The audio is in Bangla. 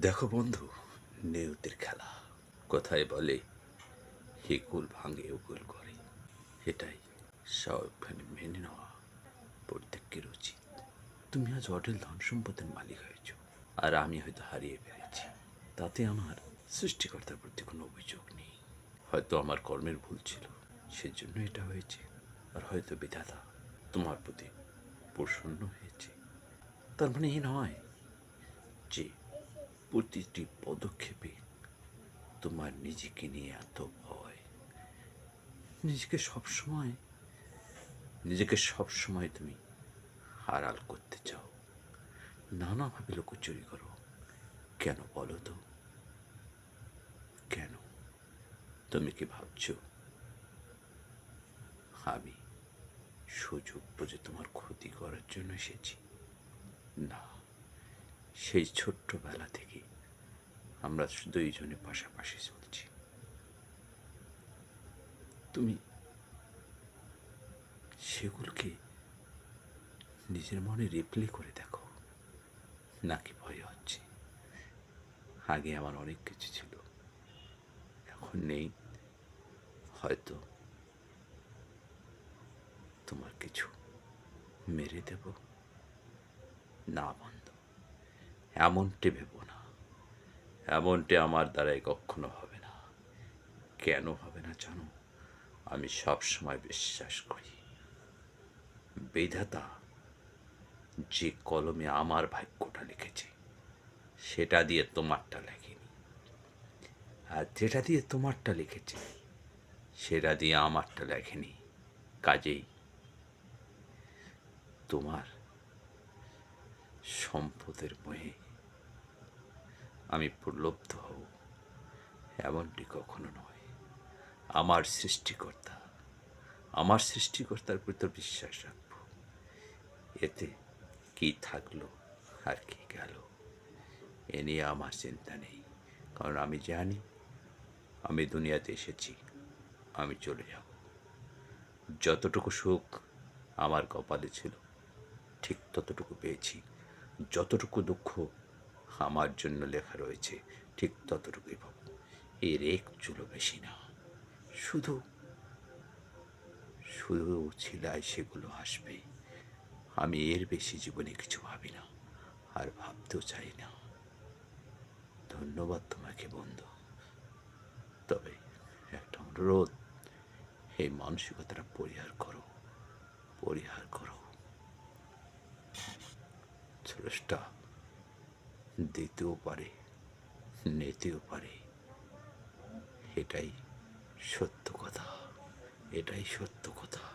দেখো বন্ধু, নিয়তির খেলা। কথায় বলে হিকুল ভাঙে উকুল করে। এটাই স্বাভাবিকভাবে মেনে নেওয়া প্রত্যেকের উচিত। তুমি আজ অঢেল ধন সম্পদের মালিক হয়েছ, আর আমি হয়তো হারিয়ে ফেলেছি। তাতে আমার সৃষ্টিকর্তার প্রতি কোনো অভিযোগ নেই। হয়তো আমার কর্মের ভুল ছিল, সেজন্য এটা হয়েছে। আর হয়তো বিধাতা তোমার প্রতি প্রসন্ন হয়েছে। তার মানে এই নয় যে প্রতিটি পদক্ষেপে তোমার নিজেকে নিয়ে এত ভয়। নিজেকে সবসময় নিজেকে সবসময় তুমি আড়াল করতে চাও, নানাভাবে লুকোচুরি করো। কেন বলো তো? কেন? তুমি কি ভাবছো আমি সুযোগ বুঝে তোমার ক্ষতি করার জন্য এসেছি? না, সেই ছোট্টবেলা থেকে আমরা দুইজনে পাশাপাশি চলছি। তুমি সেগুলোকে নিজের মনে রিপ্লে করে দেখো। নাকি ভয় হচ্ছে? আগে আমার অনেক কিছু ছিল, এখন নেই। হয়তো তোমার কিছু মেরে দেব? না বন্ধু, এমনটি ভেবো না। এমনটি আমার দ্বারাই কখনো হবে না। কেন হবে না জানো? আমি সব সময় বিশ্বাস করি বিধাতা যে কলমে আমার ভাগ্যটা লিখেছে, সেটা দিয়ে তোমারটা লেখেনি। আর যেটা দিয়ে তোমারটা লিখেছে, সেটা দিয়ে আমারটা লেখেনি। কাজেই তোমার সম্পদের মোহে আমি প্রলুব্ধ হব, এমনটি কখনো নয়। আমার সৃষ্টিকর্তা, আমার সৃষ্টিকর্তার প্রতি বিশ্বাস রাখবো। এতে কি থাকলো আর কি গেল, এ নিয়ে আমার চিন্তা নেই। কারণ আমি জানি আমি দুনিয়াতে এসেছি, আমি চলে যাব। যতটুকু সুখ আমার কপালে ছিল, ঠিক ততটুকু পেয়েছি। যতটুকু দুঃখ আমার জন্য লেখা রয়েছে, ঠিক ততটুকুই পাবো। এর এক চুলো বেশি না। শুধু শুধু ছিলায় সেগুলো আসবে। আমি এর বেশি জীবনে কিছু ভাবি না, আর ভাবতেও চাই না। ধন্যবাদ তোমাকে বন্ধু। তবে একটা অনুরোধ, এই মানসিকতাটা পরিহার করো, পরিহার করো। স্রষ্টা দিতেও পারে, নিতেও পারে। এটাই সত্য কথা, এটাই সত্য কথা।